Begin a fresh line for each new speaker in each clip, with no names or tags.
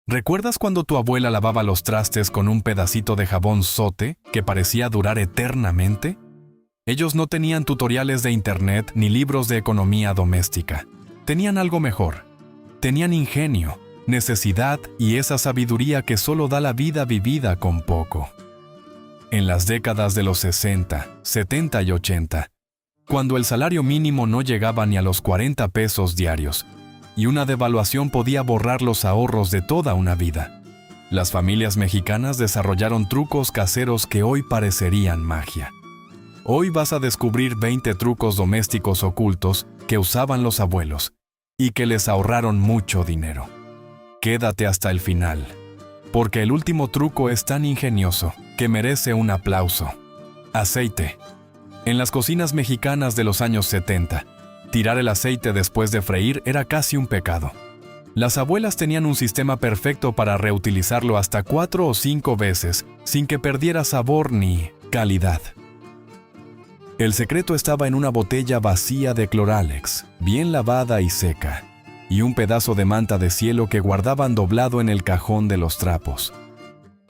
¿Recuerdas cuando tu abuela lavaba los trastes con un pedacito de jabón Sote que parecía durar eternamente? Ellos no tenían tutoriales de internet ni libros de economía doméstica. Tenían algo mejor. Tenían ingenio, necesidad y esa sabiduría que solo da la vida vivida con poco. En las décadas de los 60, 70 y 80, cuando el salario mínimo no llegaba ni a los 40 pesos diarios, y una devaluación podía borrar los ahorros de toda una vida, las familias mexicanas desarrollaron trucos caseros que hoy parecerían magia. Hoy vas a descubrir 20 trucos domésticos ocultos que usaban los abuelos y que les ahorraron mucho dinero. Quédate hasta el final, porque el último truco es tan ingenioso que merece un aplauso. Aceite. En las cocinas mexicanas de los años 70, tirar el aceite después de freír era casi un pecado. Las abuelas tenían un sistema perfecto para reutilizarlo hasta 4 o 5 veces sin que perdiera sabor ni calidad. El secreto estaba en una botella vacía de Cloralex, bien lavada y seca, y un pedazo de manta de cielo que guardaban doblado en el cajón de los trapos.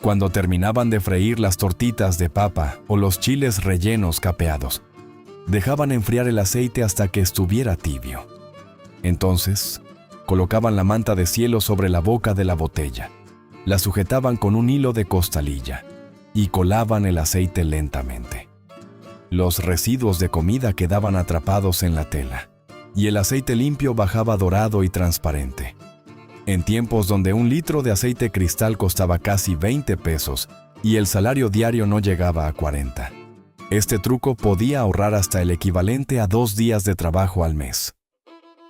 Cuando terminaban de freír las tortitas de papa o los chiles rellenos capeados, dejaban enfriar el aceite hasta que estuviera tibio. Entonces, colocaban la manta de cielo sobre la boca de la botella, la sujetaban con un hilo de costalilla y colaban el aceite lentamente. Los residuos de comida quedaban atrapados en la tela, y el aceite limpio bajaba dorado y transparente. En tiempos donde un litro de aceite cristal costaba casi 20 pesos y el salario diario no llegaba a 40, este truco podía ahorrar hasta el equivalente a 2 días de trabajo al mes.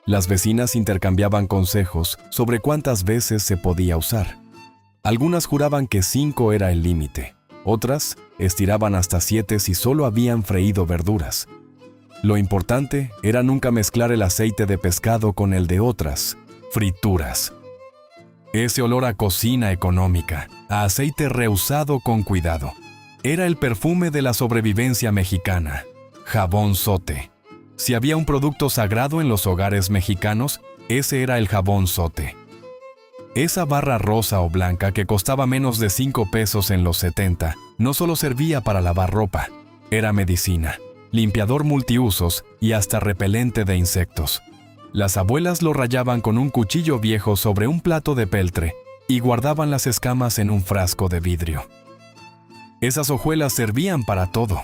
Las vecinas intercambiaban consejos sobre cuántas veces se podía usar. Algunas juraban que 5 era el límite. Otras estiraban hasta 7 si solo habían freído verduras. Lo importante era nunca mezclar el aceite de pescado con el de otras frituras. Ese olor a cocina económica, a aceite reusado con cuidado, era el perfume de la sobrevivencia mexicana, jabón Sote. Si había un producto sagrado en los hogares mexicanos, ese era el jabón Sote. Esa barra rosa o blanca que costaba menos de 5 pesos en los 70, no solo servía para lavar ropa, era medicina, limpiador multiusos y hasta repelente de insectos. Las abuelas lo rayaban con un cuchillo viejo sobre un plato de peltre y guardaban las escamas en un frasco de vidrio. Esas hojuelas servían para todo.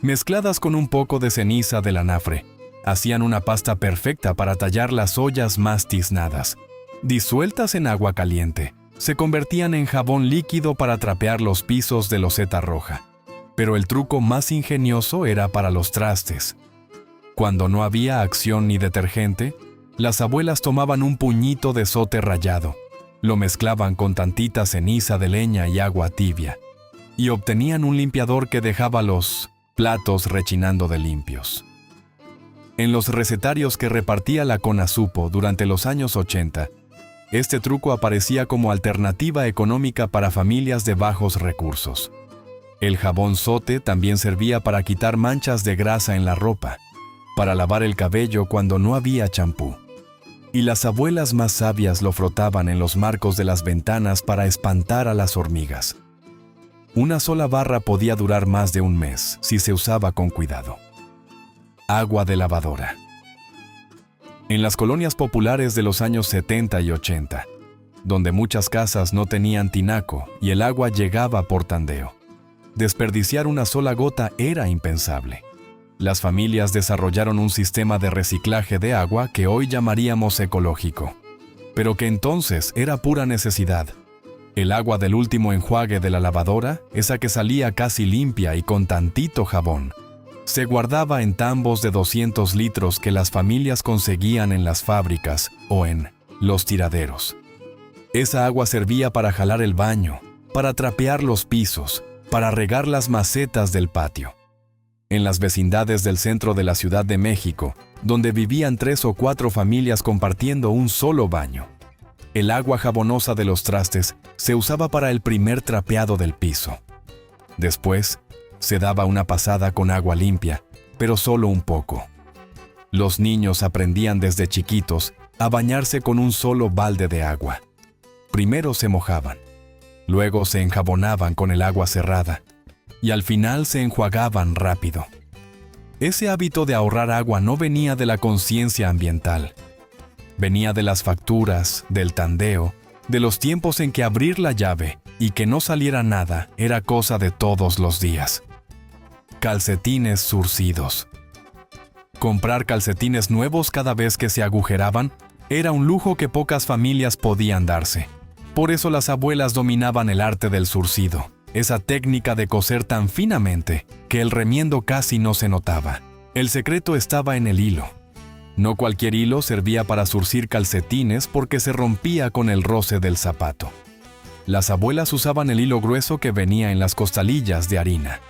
Mezcladas con un poco de ceniza del anafre, hacían una pasta perfecta para tallar las ollas más tiznadas. Disueltas en agua caliente, se convertían en jabón líquido para trapear los pisos de loseta roja. Pero el truco más ingenioso era para los trastes. Cuando no había acción ni detergente, las abuelas tomaban un puñito de Sote rallado, lo mezclaban con tantita ceniza de leña y agua tibia, y obtenían un limpiador que dejaba los platos rechinando de limpios. En los recetarios que repartía la Conasupo durante los años 80, este truco aparecía como alternativa económica para familias de bajos recursos. El jabón Sote también servía para quitar manchas de grasa en la ropa, para lavar el cabello cuando no había champú. Y las abuelas más sabias lo frotaban en los marcos de las ventanas para espantar a las hormigas. Una sola barra podía durar más de un mes si se usaba con cuidado. Agua de lavadora. En las colonias populares de los años 70 y 80, donde muchas casas no tenían tinaco y el agua llegaba por tandeo, desperdiciar una sola gota era impensable. Las familias desarrollaron un sistema de reciclaje de agua que hoy llamaríamos ecológico, pero que entonces era pura necesidad. El agua del último enjuague de la lavadora, esa que salía casi limpia y con tantito jabón, se guardaba en tambos de 200 litros que las familias conseguían en las fábricas o en los tiraderos. Esa agua servía para jalar el baño, para trapear los pisos, para regar las macetas del patio. En las vecindades del centro de la Ciudad de México, donde vivían 3 o 4 familias compartiendo un solo baño, el agua jabonosa de los trastes se usaba para el primer trapeado del piso. Después, se daba una pasada con agua limpia, pero solo un poco. Los niños aprendían desde chiquitos a bañarse con un solo balde de agua. Primero se mojaban, luego se enjabonaban con el agua cerrada y al final se enjuagaban rápido. Ese hábito de ahorrar agua no venía de la conciencia ambiental. Venía de las facturas, del tandeo, de los tiempos en que abrir la llave y que no saliera nada era cosa de todos los días. Calcetines zurcidos. Comprar calcetines nuevos cada vez que se agujeraban era un lujo que pocas familias podían darse. Por eso las abuelas dominaban el arte del zurcido, esa técnica de coser tan finamente que el remiendo casi no se notaba. El secreto estaba en el hilo. No cualquier hilo servía para zurcir calcetines porque se rompía con el roce del zapato. Las abuelas usaban el hilo grueso que venía en las costalillas de harina,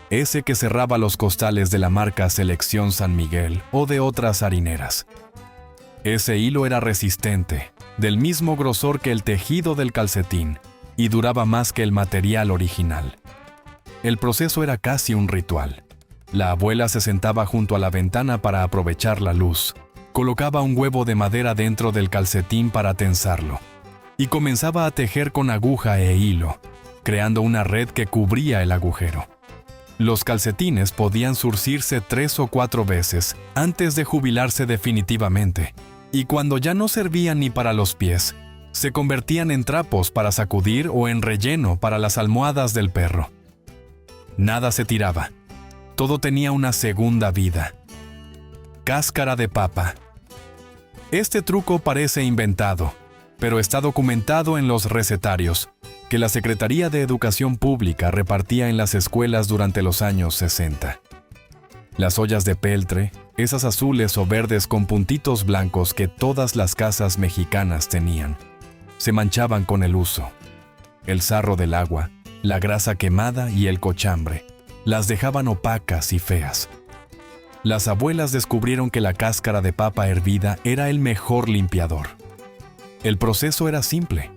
ese que cerraba los costales de la marca Selección San Miguel o de otras harineras. Ese hilo era resistente, del mismo grosor que el tejido del calcetín, y duraba más que el material original. El proceso era casi un ritual. La abuela se sentaba junto a la ventana para aprovechar la luz, colocaba un huevo de madera dentro del calcetín para tensarlo, y comenzaba a tejer con aguja e hilo, creando una red que cubría el agujero. Los calcetines podían zurcirse 3 o 4 veces antes de jubilarse definitivamente, y cuando ya no servían ni para los pies, se convertían en trapos para sacudir o en relleno para las almohadas del perro. Nada se tiraba. Todo tenía una segunda vida. Cáscara de papa. Este truco parece inventado, pero está documentado en los recetarios que la Secretaría de Educación Pública repartía en las escuelas durante los años 60. Las ollas de peltre, esas azules o verdes con puntitos blancos que todas las casas mexicanas tenían, se manchaban con el uso. El sarro del agua, la grasa quemada y el cochambre las dejaban opacas y feas. Las abuelas descubrieron que la cáscara de papa hervida era el mejor limpiador. El proceso era simple.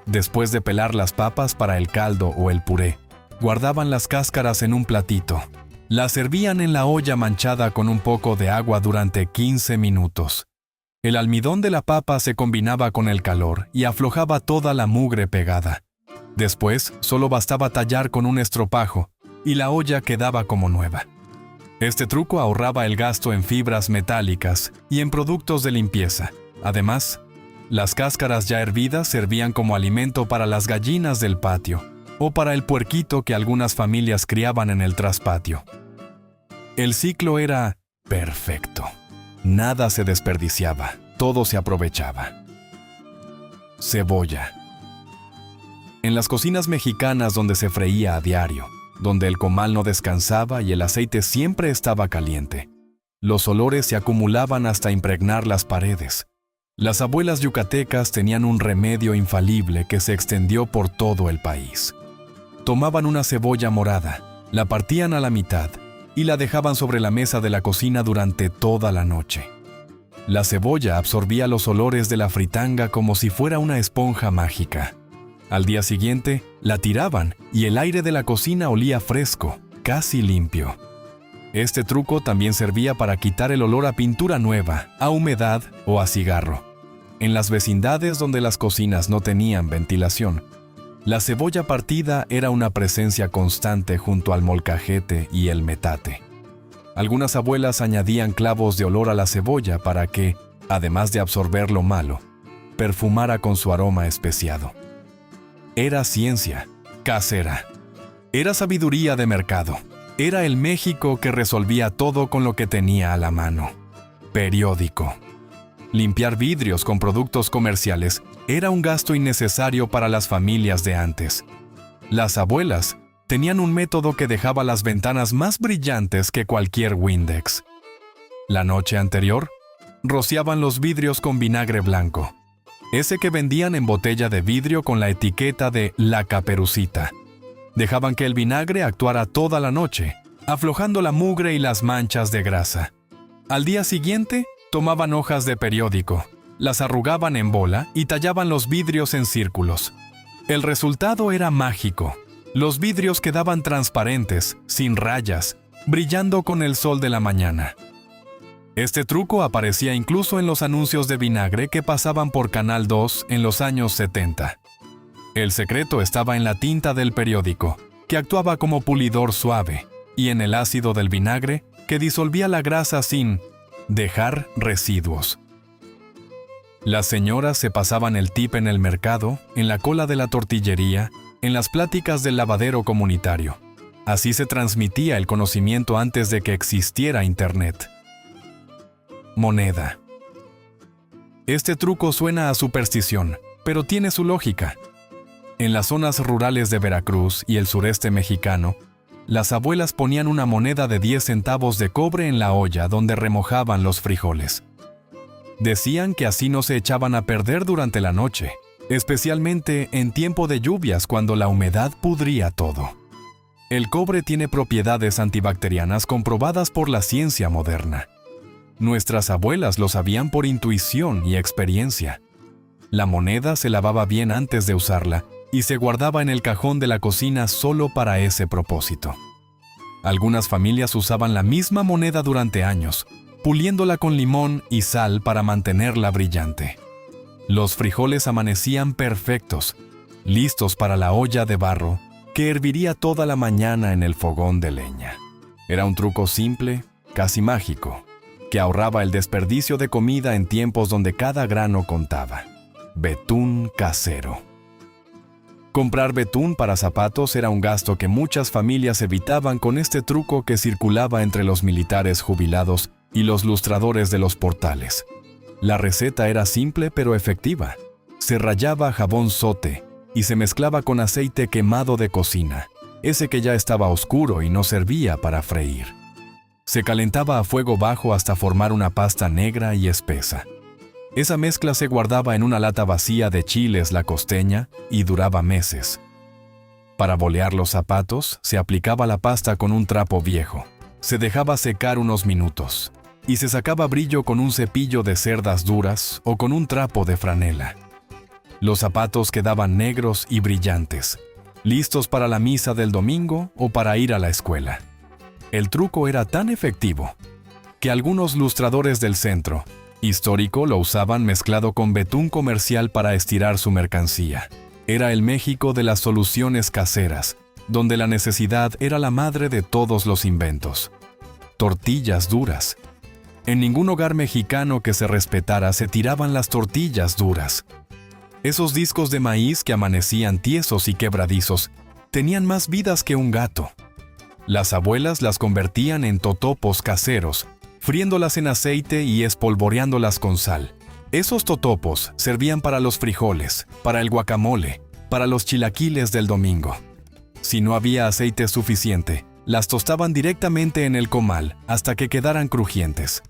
Después de pelar las papas para el caldo o el puré, guardaban las cáscaras en un platito. Las servían en la olla manchada con un poco de agua durante 15 minutos. El almidón de la papa se combinaba con el calor y aflojaba toda la mugre pegada. Después, solo bastaba tallar con un estropajo y la olla quedaba como nueva. Este truco ahorraba el gasto en fibras metálicas y en productos de limpieza. Además, las cáscaras ya hervidas servían como alimento para las gallinas del patio o para el puerquito que algunas familias criaban en el traspatio. El ciclo era perfecto. Nada se desperdiciaba, todo se aprovechaba. Cebolla. En las cocinas mexicanas donde se freía a diario, donde el comal no descansaba y el aceite siempre estaba caliente, los olores se acumulaban hasta impregnar las paredes. Las abuelas yucatecas tenían un remedio infalible que se extendió por todo el país. Tomaban una cebolla morada, la partían a la mitad y la dejaban sobre la mesa de la cocina durante toda la noche. La cebolla absorbía los olores de la fritanga como si fuera una esponja mágica. Al día siguiente, la tiraban y el aire de la cocina olía fresco, casi limpio. Este truco también servía para quitar el olor a pintura nueva, a humedad o a cigarro. En las vecindades donde las cocinas no tenían ventilación, la cebolla partida era una presencia constante junto al molcajete y el metate. Algunas abuelas añadían clavos de olor a la cebolla para que, además de absorber lo malo, perfumara con su aroma especiado. Era ciencia, casera. Era sabiduría de mercado. Era el México que resolvía todo con lo que tenía a la mano. Periódico. Limpiar vidrios con productos comerciales era un gasto innecesario para las familias de antes. Las abuelas tenían un método que dejaba las ventanas más brillantes que cualquier Windex. La noche anterior, rociaban los vidrios con vinagre blanco, ese que vendían en botella de vidrio con la etiqueta de La Caperucita. Dejaban que el vinagre actuara toda la noche, aflojando la mugre y las manchas de grasa. Al día siguiente, tomaban hojas de periódico, las arrugaban en bola y tallaban los vidrios en círculos. El resultado era mágico. Los vidrios quedaban transparentes, sin rayas, brillando con el sol de la mañana. Este truco aparecía incluso en los anuncios de vinagre que pasaban por Canal 2 en los años 70. El secreto estaba en la tinta del periódico, que actuaba como pulidor suave, y en el ácido del vinagre, que disolvía la grasa sin dejar residuos. Las señoras se pasaban el tip en el mercado, en la cola de la tortillería, en las pláticas del lavadero comunitario. Así se transmitía el conocimiento antes de que existiera Internet. Moneda. Este truco suena a superstición, pero tiene su lógica. En las zonas rurales de Veracruz y el sureste mexicano, las abuelas ponían una moneda de 10 centavos de cobre en la olla donde remojaban los frijoles. Decían que así no se echaban a perder durante la noche, especialmente en tiempo de lluvias cuando la humedad pudría todo. El cobre tiene propiedades antibacterianas comprobadas por la ciencia moderna. Nuestras abuelas lo sabían por intuición y experiencia. La moneda se lavaba bien antes de usarla y se guardaba en el cajón de la cocina solo para ese propósito. Algunas familias usaban la misma moneda durante años, puliéndola con limón y sal para mantenerla brillante. Los frijoles amanecían perfectos, listos para la olla de barro que herviría toda la mañana en el fogón de leña. Era un truco simple, casi mágico, que ahorraba el desperdicio de comida en tiempos donde cada grano contaba. Betún casero. Comprar betún para zapatos era un gasto que muchas familias evitaban con este truco que circulaba entre los militares jubilados y los lustradores de los portales. La receta era simple pero efectiva. Se rallaba jabón zote y se mezclaba con aceite quemado de cocina, ese que ya estaba oscuro y no servía para freír. Se calentaba a fuego bajo hasta formar una pasta negra y espesa. Esa mezcla se guardaba en una lata vacía de chiles la costeña y duraba meses. Para bolear los zapatos, se aplicaba la pasta con un trapo viejo. Se dejaba secar unos minutos y se sacaba brillo con un cepillo de cerdas duras o con un trapo de franela. Los zapatos quedaban negros y brillantes, listos para la misa del domingo o para ir a la escuela. El truco era tan efectivo que algunos lustradores del centro histórico lo usaban mezclado con betún comercial para estirar su mercancía. Era el México de las soluciones caseras, donde la necesidad era la madre de todos los inventos. Tortillas duras. En ningún hogar mexicano que se respetara se tiraban las tortillas duras. Esos discos de maíz que amanecían tiesos y quebradizos tenían más vidas que un gato. Las abuelas las convertían en totopos caseros, friéndolas en aceite y espolvoreándolas con sal. Esos totopos servían para los frijoles, para el guacamole, para los chilaquiles del domingo. Si no había aceite suficiente, las tostaban directamente en el comal hasta que quedaran crujientes.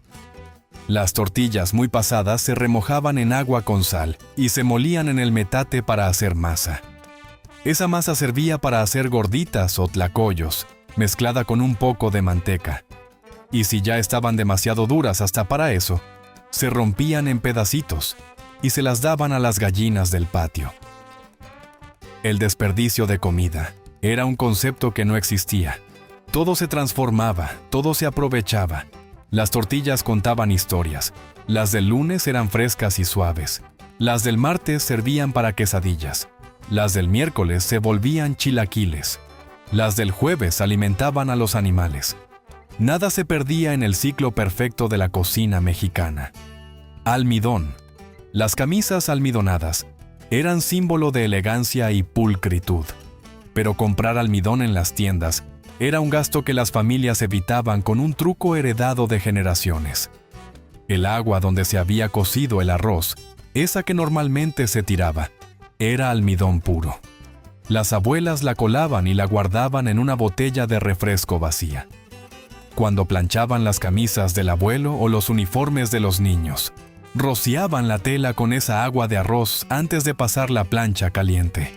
Las tortillas muy pasadas se remojaban en agua con sal y se molían en el metate para hacer masa. Esa masa servía para hacer gorditas o tlacoyos, mezclada con un poco de manteca. Y si ya estaban demasiado duras hasta para eso, se rompían en pedacitos y se las daban a las gallinas del patio. El desperdicio de comida era un concepto que no existía. Todo se transformaba, todo se aprovechaba. Las tortillas contaban historias. Las del lunes eran frescas y suaves. Las del martes servían para quesadillas. Las del miércoles se volvían chilaquiles. Las del jueves alimentaban a los animales. Nada se perdía en el ciclo perfecto de la cocina mexicana. Almidón. Las camisas almidonadas eran símbolo de elegancia y pulcritud. Pero comprar almidón en las tiendas era un gasto que las familias evitaban con un truco heredado de generaciones. El agua donde se había cocido el arroz, esa que normalmente se tiraba, era almidón puro. Las abuelas la colaban y la guardaban en una botella de refresco vacía. Cuando planchaban las camisas del abuelo o los uniformes de los niños, rociaban la tela con esa agua de arroz antes de pasar la plancha caliente.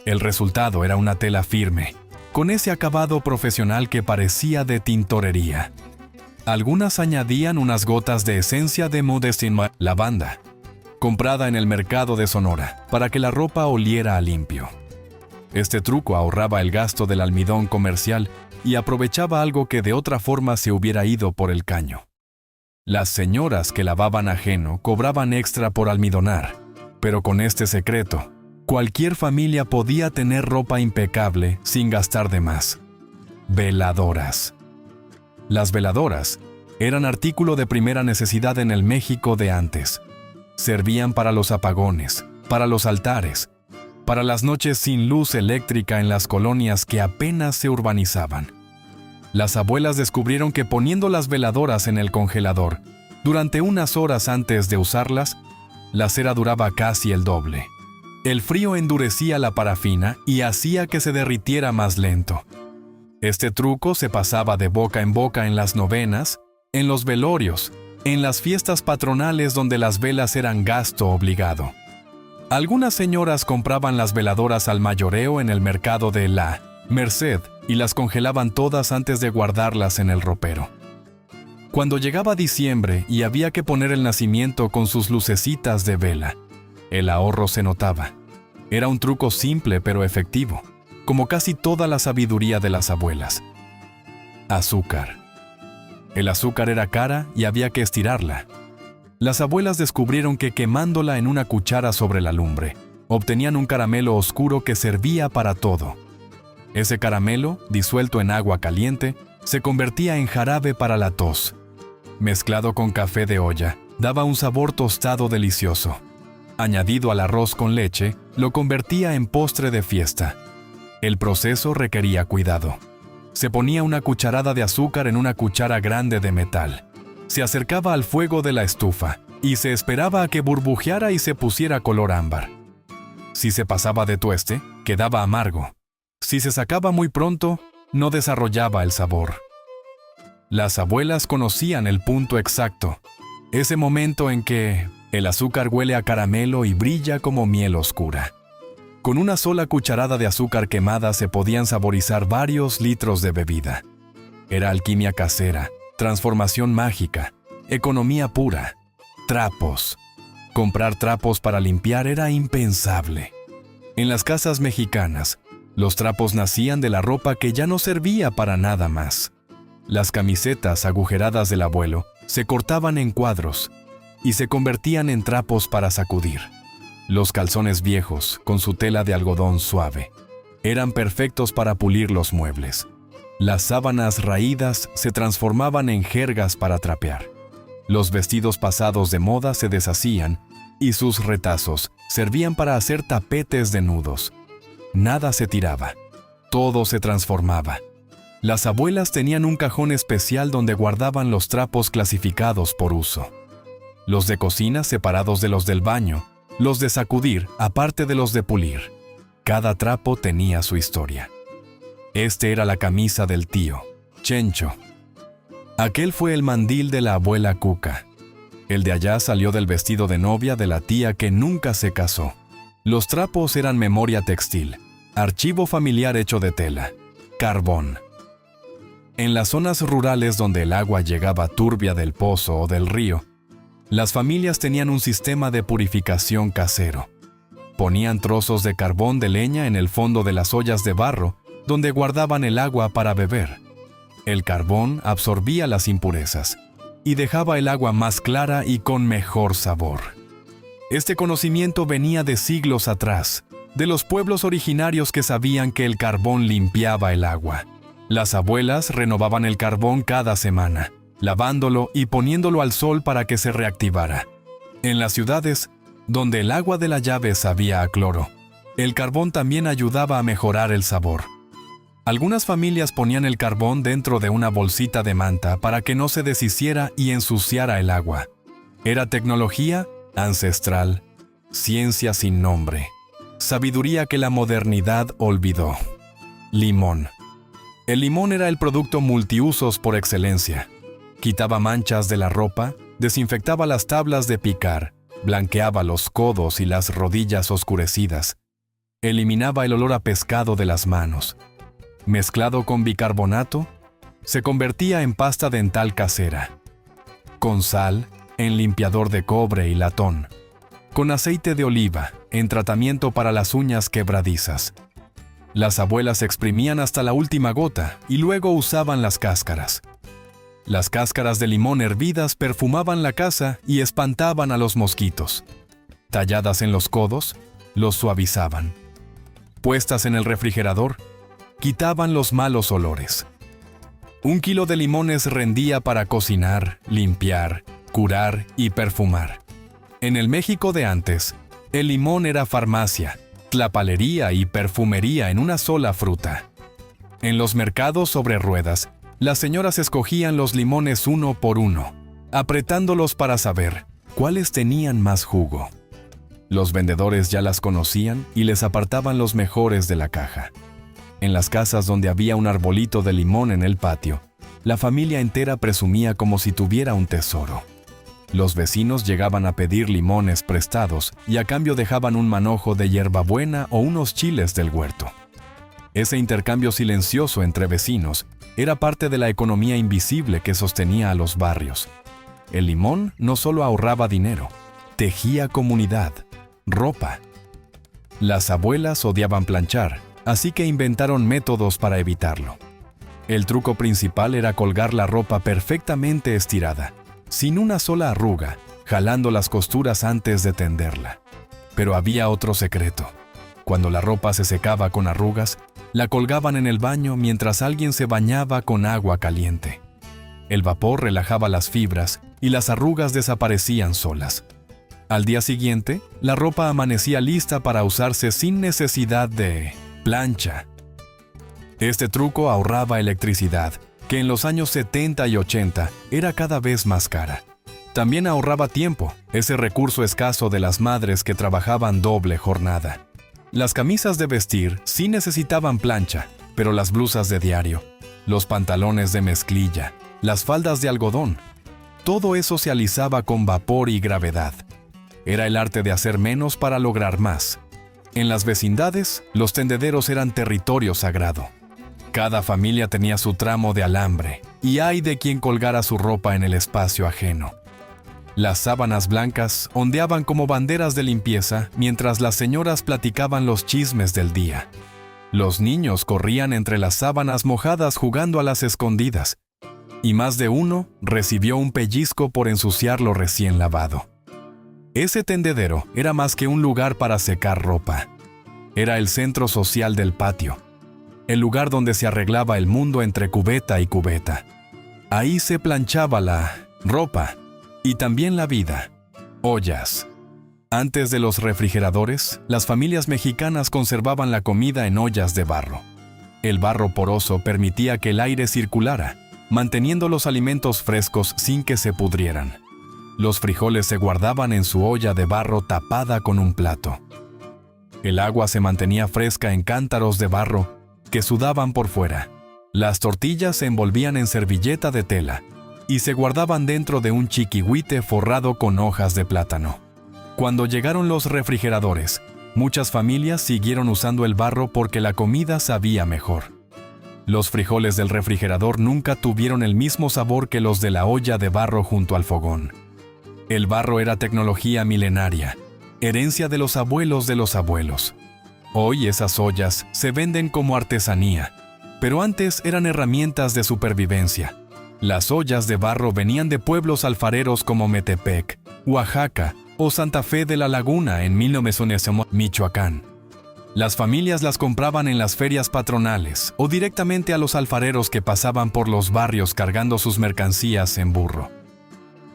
El resultado era una tela firme, con ese acabado profesional que parecía de tintorería. Algunas añadían unas gotas de esencia de Modestin lavanda, comprada en el mercado de Sonora, para que la ropa oliera a limpio. Este truco ahorraba el gasto del almidón comercial y aprovechaba algo que de otra forma se hubiera ido por el caño. Las señoras que lavaban ajeno cobraban extra por almidonar, pero con este secreto, cualquier familia podía tener ropa impecable sin gastar de más. Veladoras. Las veladoras eran artículo de primera necesidad en el México de antes. Servían para los apagones, para los altares, para las noches sin luz eléctrica en las colonias que apenas se urbanizaban. Las abuelas descubrieron que poniendo las veladoras en el congelador, durante unas horas antes de usarlas, la cera duraba casi el doble. El frío endurecía la parafina y hacía que se derritiera más lento. Este truco se pasaba de boca en las novenas, en los velorios, en las fiestas patronales donde las velas eran gasto obligado. Algunas señoras compraban las veladoras al mayoreo en el mercado de la Merced y las congelaban todas antes de guardarlas en el ropero. Cuando llegaba diciembre y había que poner el nacimiento con sus lucecitas de vela, el ahorro se notaba. Era un truco simple pero efectivo, como casi toda la sabiduría de las abuelas. Azúcar. El azúcar era cara y había que estirarla. Las abuelas descubrieron que quemándola en una cuchara sobre la lumbre, obtenían un caramelo oscuro que servía para todo. Ese caramelo, disuelto en agua caliente, se convertía en jarabe para la tos. Mezclado con café de olla, daba un sabor tostado delicioso. Añadido al arroz con leche, lo convertía en postre de fiesta. El proceso requería cuidado. Se ponía una cucharada de azúcar en una cuchara grande de metal. Se acercaba al fuego de la estufa y se esperaba a que burbujeara y se pusiera color ámbar. Si se pasaba de tueste, quedaba amargo. Si se sacaba muy pronto, no desarrollaba el sabor. Las abuelas conocían el punto exacto, ese momento en que el azúcar huele a caramelo y brilla como miel oscura. Con una sola cucharada de azúcar quemada se podían saborizar varios litros de bebida. Era alquimia casera, transformación mágica, economía pura, trapos. Comprar trapos para limpiar era impensable. En las casas mexicanas, los trapos nacían de la ropa que ya no servía para nada más. Las camisetas agujeradas del abuelo se cortaban en cuadros y se convertían en trapos para sacudir. Los calzones viejos, con su tela de algodón suave, eran perfectos para pulir los muebles. Las sábanas raídas se transformaban en jergas para trapear. Los vestidos pasados de moda se deshacían y sus retazos servían para hacer tapetes de nudos. Nada se tiraba, todo se transformaba. Las abuelas tenían un cajón especial donde guardaban los trapos clasificados por uso. Los de cocina separados de los del baño, los de sacudir aparte de los de pulir. Cada trapo tenía su historia. Este era la camisa del tío, Chencho. Aquel fue el mandil de la abuela Cuca. El de allá salió del vestido de novia de la tía que nunca se casó. Los trapos eran memoria textil, archivo familiar hecho de tela, carbón. En las zonas rurales donde el agua llegaba turbia del pozo o del río, las familias tenían un sistema de purificación casero. Ponían trozos de carbón de leña en el fondo de las ollas de barro, donde guardaban el agua para beber. El carbón absorbía las impurezas y dejaba el agua más clara y con mejor sabor. Este conocimiento venía de siglos atrás, de los pueblos originarios que sabían que el carbón limpiaba el agua. Las abuelas renovaban el carbón cada semana, lavándolo y poniéndolo al sol para que se reactivara. En las ciudades, donde el agua de la llave sabía a cloro, el carbón también ayudaba a mejorar el sabor. Algunas familias ponían el carbón dentro de una bolsita de manta para que no se deshiciera y ensuciara el agua. Era tecnología ancestral, ciencia sin nombre, sabiduría que la modernidad olvidó. Limón. El limón era el producto multiusos por excelencia. Quitaba manchas de la ropa, desinfectaba las tablas de picar, blanqueaba los codos y las rodillas oscurecidas, eliminaba el olor a pescado de las manos. Mezclado con bicarbonato, se convertía en pasta dental casera. Con sal, en limpiador de cobre y latón. Con aceite de oliva, en tratamiento para las uñas quebradizas. Las abuelas exprimían hasta la última gota y luego usaban las cáscaras. Las cáscaras de limón hervidas perfumaban la casa y espantaban a los mosquitos. Talladas en los codos, los suavizaban. Puestas en el refrigerador, quitaban los malos olores. 1 kilo de limones rendía para cocinar, limpiar, curar y perfumar. En el México de antes, el limón era farmacia, tlapalería y perfumería en una sola fruta. En los mercados sobre ruedas, las señoras escogían los limones uno por uno, apretándolos para saber cuáles tenían más jugo. Los vendedores ya las conocían y les apartaban los mejores de la caja. En las casas donde había un arbolito de limón en el patio, la familia entera presumía como si tuviera un tesoro. Los vecinos llegaban a pedir limones prestados y a cambio dejaban un manojo de hierbabuena o unos chiles del huerto. Ese intercambio silencioso entre vecinos era parte de la economía invisible que sostenía a los barrios. El limón no solo ahorraba dinero, tejía comunidad, ropa. Las abuelas odiaban planchar, así que inventaron métodos para evitarlo. El truco principal era colgar la ropa perfectamente estirada, sin una sola arruga, jalando las costuras antes de tenderla. Pero había otro secreto. Cuando la ropa se secaba con arrugas, la colgaban en el baño mientras alguien se bañaba con agua caliente. El vapor relajaba las fibras y las arrugas desaparecían solas. Al día siguiente, la ropa amanecía lista para usarse sin necesidad de plancha. Este truco ahorraba electricidad, que en los años 70 y 80 era cada vez más cara. También ahorraba tiempo, ese recurso escaso de las madres que trabajaban doble jornada. Las camisas de vestir sí necesitaban plancha, pero las blusas de diario, los pantalones de mezclilla, las faldas de algodón, todo eso se alisaba con vapor y gravedad. Era el arte de hacer menos para lograr más. En las vecindades, los tendederos eran territorio sagrado. Cada familia tenía su tramo de alambre, y ay de quien colgara su ropa en el espacio ajeno. Las sábanas blancas ondeaban como banderas de limpieza mientras las señoras platicaban los chismes del día. Los niños corrían entre las sábanas mojadas jugando a las escondidas, y más de uno recibió un pellizco por ensuciar lo recién lavado. Ese tendedero era más que un lugar para secar ropa. Era el centro social del patio, el lugar donde se arreglaba el mundo entre cubeta y cubeta. Ahí se planchaba la ropa y también la vida. Ollas. Antes de los refrigeradores, las familias mexicanas conservaban la comida en ollas de barro. El barro poroso permitía que el aire circulara, manteniendo los alimentos frescos sin que se pudrieran. Los frijoles se guardaban en su olla de barro tapada con un plato. El agua se mantenía fresca en cántaros de barro que sudaban por fuera. Las tortillas se envolvían en servilleta de tela y se guardaban dentro de un chiquihuite forrado con hojas de plátano. Cuando llegaron los refrigeradores, muchas familias siguieron usando el barro porque la comida sabía mejor. Los frijoles del refrigerador nunca tuvieron el mismo sabor que los de la olla de barro junto al fogón. El barro era tecnología milenaria, herencia de los abuelos de los abuelos. Hoy esas ollas se venden como artesanía, pero antes eran herramientas de supervivencia. Las ollas de barro venían de pueblos alfareros como Metepec, Oaxaca o Santa Fe de la Laguna en 1900, Michoacán. Las familias las compraban en las ferias patronales o directamente a los alfareros que pasaban por los barrios cargando sus mercancías en burro.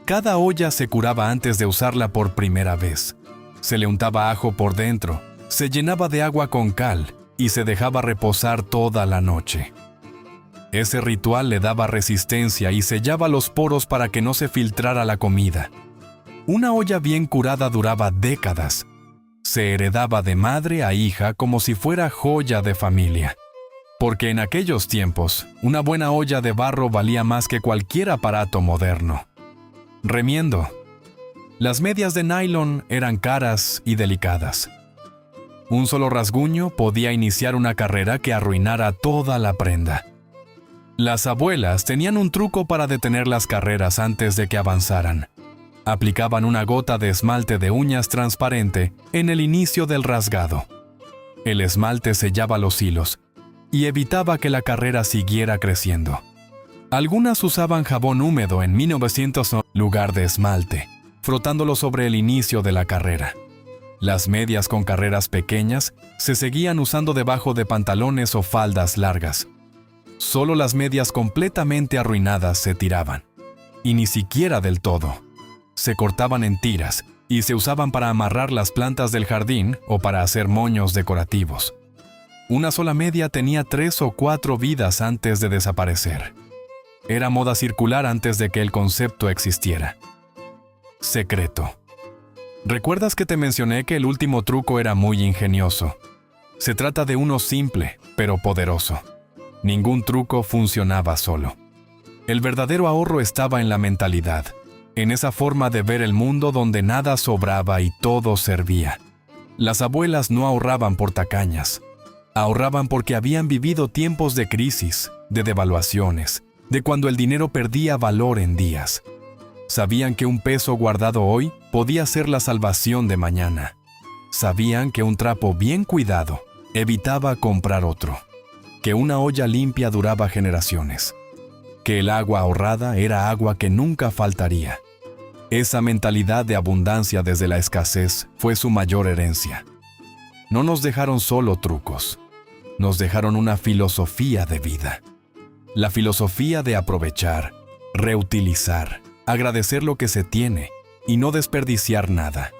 Cada olla se curaba antes de usarla por primera vez. Se le untaba ajo por dentro, se llenaba de agua con cal y se dejaba reposar toda la noche. Ese ritual le daba resistencia y sellaba los poros para que no se filtrara la comida. Una olla bien curada duraba décadas. Se heredaba de madre a hija como si fuera joya de familia. Porque en aquellos tiempos, una buena olla de barro valía más que cualquier aparato moderno. Remiendo. Las medias de nylon eran caras y delicadas. Un solo rasguño podía iniciar una carrera que arruinara toda la prenda. Las abuelas tenían un truco para detener las carreras antes de que avanzaran. Aplicaban una gota de esmalte de uñas transparente en el inicio del rasgado. El esmalte sellaba los hilos y evitaba que la carrera siguiera creciendo. Algunas usaban jabón húmedo en 1900 lugar de esmalte, frotándolo sobre el inicio de la carrera. Las medias con carreras pequeñas se seguían usando debajo de pantalones o faldas largas. Solo las medias completamente arruinadas se tiraban. Y ni siquiera del todo. Se cortaban en tiras y se usaban para amarrar las plantas del jardín o para hacer moños decorativos. Una sola media tenía 3 o 4 vidas antes de desaparecer. Era moda circular antes de que el concepto existiera. Secreto. ¿Recuerdas que te mencioné que el último truco era muy ingenioso? Se trata de uno simple, pero poderoso. Ningún truco funcionaba solo. El verdadero ahorro estaba en la mentalidad, en esa forma de ver el mundo donde nada sobraba y todo servía. Las abuelas no ahorraban por tacañas. Ahorraban porque habían vivido tiempos de crisis, de devaluaciones, de cuando el dinero perdía valor en días. Sabían que un peso guardado hoy podía ser la salvación de mañana. Sabían que un trapo bien cuidado evitaba comprar otro, que una olla limpia duraba generaciones, que el agua ahorrada era agua que nunca faltaría. Esa mentalidad de abundancia desde la escasez fue su mayor herencia. No nos dejaron solo trucos, nos dejaron una filosofía de vida. La filosofía de aprovechar, reutilizar, agradecer lo que se tiene y no desperdiciar nada.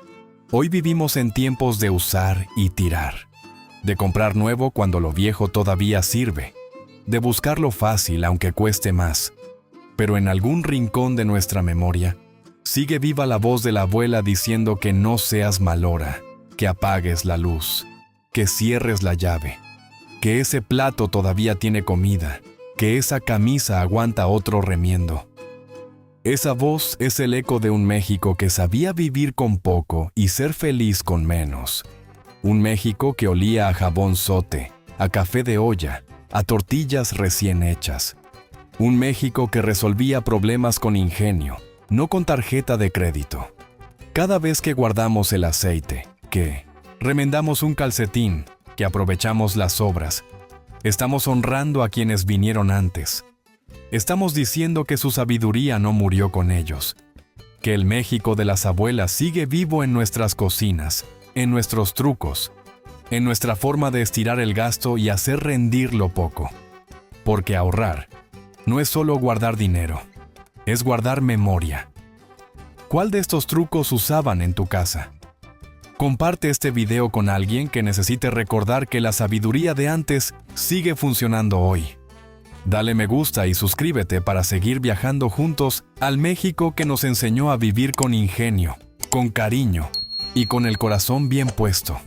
Hoy vivimos en tiempos de usar y tirar, de comprar nuevo cuando lo viejo todavía sirve, de buscar lo fácil aunque cueste más. Pero en algún rincón de nuestra memoria, sigue viva la voz de la abuela diciendo que no seas malora, que apagues la luz, que cierres la llave, que ese plato todavía tiene comida, que esa camisa aguanta otro remiendo. Esa voz es el eco de un México que sabía vivir con poco y ser feliz con menos. Un México que olía a jabón zote, a café de olla, a tortillas recién hechas. Un México que resolvía problemas con ingenio, no con tarjeta de crédito. Cada vez que guardamos el aceite, que remendamos un calcetín, que aprovechamos las sobras, estamos honrando a quienes vinieron antes. Estamos diciendo que su sabiduría no murió con ellos, que el México de las abuelas sigue vivo en nuestras cocinas, en nuestros trucos, en nuestra forma de estirar el gasto y hacer rendir lo poco. Porque ahorrar no es solo guardar dinero, es guardar memoria. ¿Cuál de estos trucos usaban en tu casa? Comparte este video con alguien que necesite recordar que la sabiduría de antes sigue funcionando hoy. Dale me gusta y suscríbete para seguir viajando juntos al México que nos enseñó a vivir con ingenio, con cariño y con el corazón bien puesto.